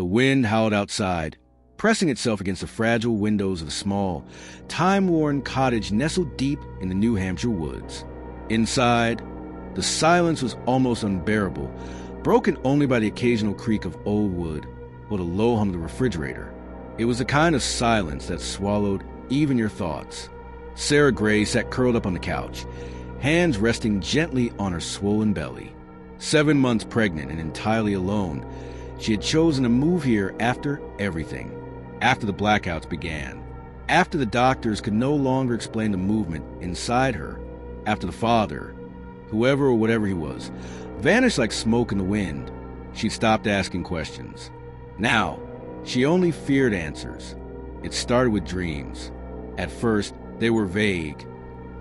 The wind howled outside, pressing itself against the fragile windows of a small, time-worn cottage nestled deep in the New Hampshire woods. Inside, the silence was almost unbearable, broken only by the occasional creak of old wood or the low hum of the refrigerator. It was the kind of silence that swallowed even your thoughts. Sarah Gray sat curled up on the couch, hands resting gently on her swollen belly. 7 months pregnant and entirely alone, she had chosen to move here after everything. After the blackouts began. After the doctors could no longer explain the movement inside her. After the father, whoever or whatever he was, vanished like smoke in the wind. She stopped asking questions. Now, she only feared answers. It started with dreams. At first, they were vague.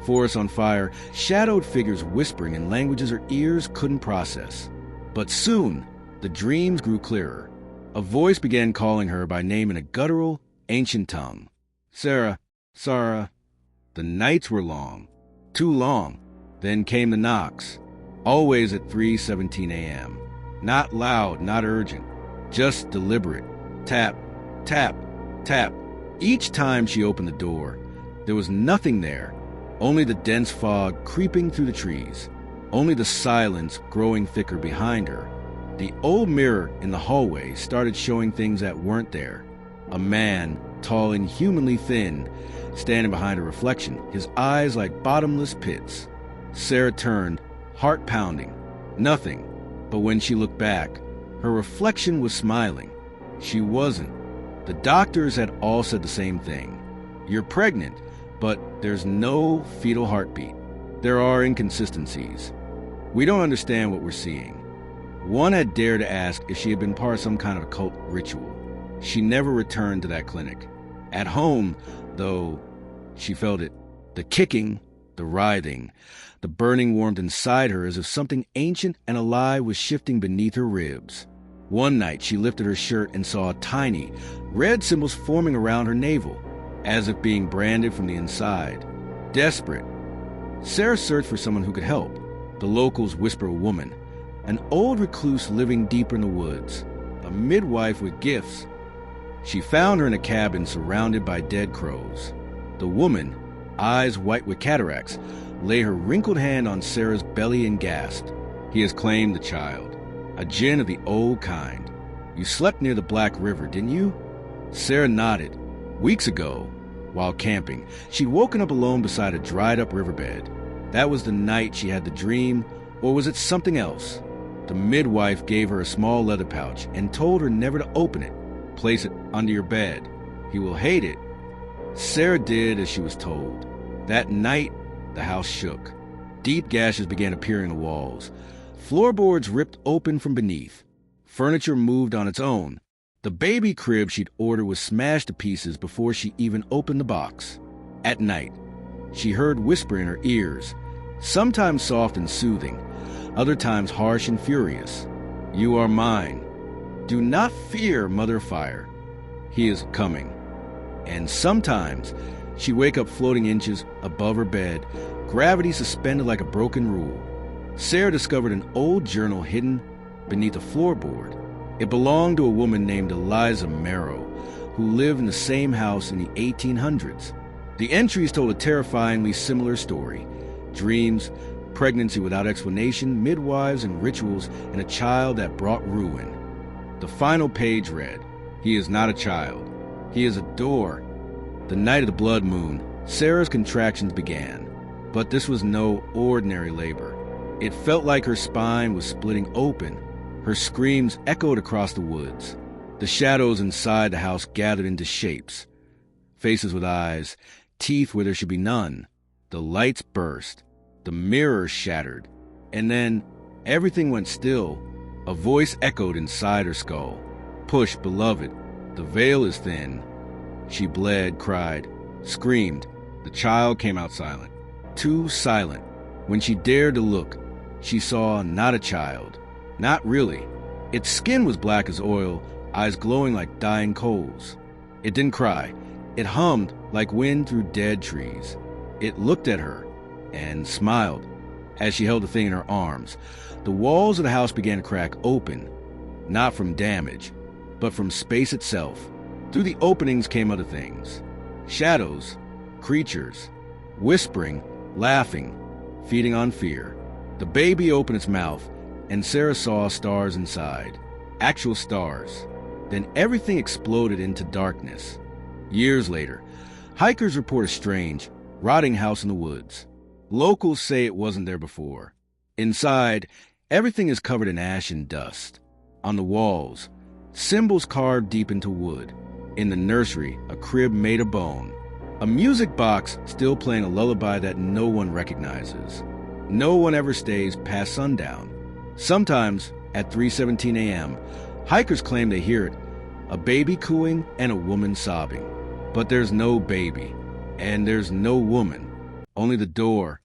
Forests on fire, shadowed figures whispering in languages her ears couldn't process. But soon, the dreams grew clearer. A voice began calling her by name in a guttural, ancient tongue. Sarah, Sarah. The nights were long. Too long. Then came the knocks. Always at 3:17 a.m. Not loud, not urgent. Just deliberate. Tap, tap, tap. Each time she opened the door, there was nothing there. Only the dense fog creeping through the trees. Only the silence growing thicker behind her. The old mirror in the hallway started showing things that weren't there. A man, tall and humanly thin, standing behind a reflection, his eyes like bottomless pits. Sarah turned, heart pounding. Nothing. But when she looked back, her reflection was smiling. She wasn't. The doctors had all said the same thing. You're pregnant, but there's no fetal heartbeat. There are inconsistencies. We don't understand what we're seeing. One had dared to ask if she had been part of some kind of occult ritual. She never returned to that clinic. At home, though, she felt it. The kicking, the writhing, the burning warmth inside her as if something ancient and alive was shifting beneath her ribs. One night, she lifted her shirt and saw tiny, red symbols forming around her navel, as if being branded from the inside. Desperate, Sarah searched for someone who could help. The locals whisper a woman, an old recluse living deeper in the woods, a midwife with gifts. She found her in a cabin surrounded by dead crows. The woman, eyes white with cataracts, lay her wrinkled hand on Sarah's belly and gasped. He has claimed the child, a djinn of the old kind. You slept near the Black River, didn't you? Sarah nodded. Weeks ago, while camping, she'd woken up alone beside a dried-up riverbed. That was the night she had the dream, or was it something else? The midwife gave her a small leather pouch and told her never to open it. Place it under your bed. He will hate it. Sarah did as she was told. That night, the house shook. Deep gashes began appearing in the walls. Floorboards ripped open from beneath. Furniture moved on its own. The baby crib she'd ordered was smashed to pieces before she even opened the box. At night, she heard whisper in her ears, sometimes soft and soothing, other times harsh and furious. You are mine. Do not fear, Mother Fire. He is coming. And sometimes she'd wake up floating inches above her bed, gravity suspended like a broken rule. Sarah discovered an old journal hidden beneath a floorboard. It belonged to a woman named Eliza Merrow, who lived in the same house in the 1800s. The entries told a terrifyingly similar story. Dreams, pregnancy without explanation, midwives and rituals, and a child that brought ruin. The final page read, He is not a child. He is a door. The night of the blood moon, Sarah's contractions began. But this was no ordinary labor. It felt like her spine was splitting open. Her screams echoed across the woods. The shadows inside the house gathered into shapes. Faces with eyes, teeth where there should be none. The lights burst. The mirrors shattered. And then everything went still. A voice echoed inside her skull. Push, beloved. The veil is thin. She bled, cried, screamed. The child came out silent. Too silent. When she dared to look, she saw not a child. Not really. Its skin was black as oil, eyes glowing like dying coals. It didn't cry. It hummed like wind through dead trees. It looked at her and smiled as she held the thing in her arms. The walls of the house began to crack open, not from damage, but from space itself. Through the openings came other things. Shadows, creatures, whispering, laughing, feeding on fear. The baby opened its mouth, and Sarah saw stars inside. Actual stars. Then everything exploded into darkness. Years later, hikers report a strange, rotting house in the woods. Locals say it wasn't there before. Inside, everything is covered in ash and dust. On the walls, symbols carved deep into wood. In the nursery, a crib made of bone. A music box still playing a lullaby that no one recognizes. No one ever stays past sundown. Sometimes, at 3:17 a.m., hikers claim they hear it, a baby cooing and a woman sobbing. But there's no baby, and there's no woman, only the door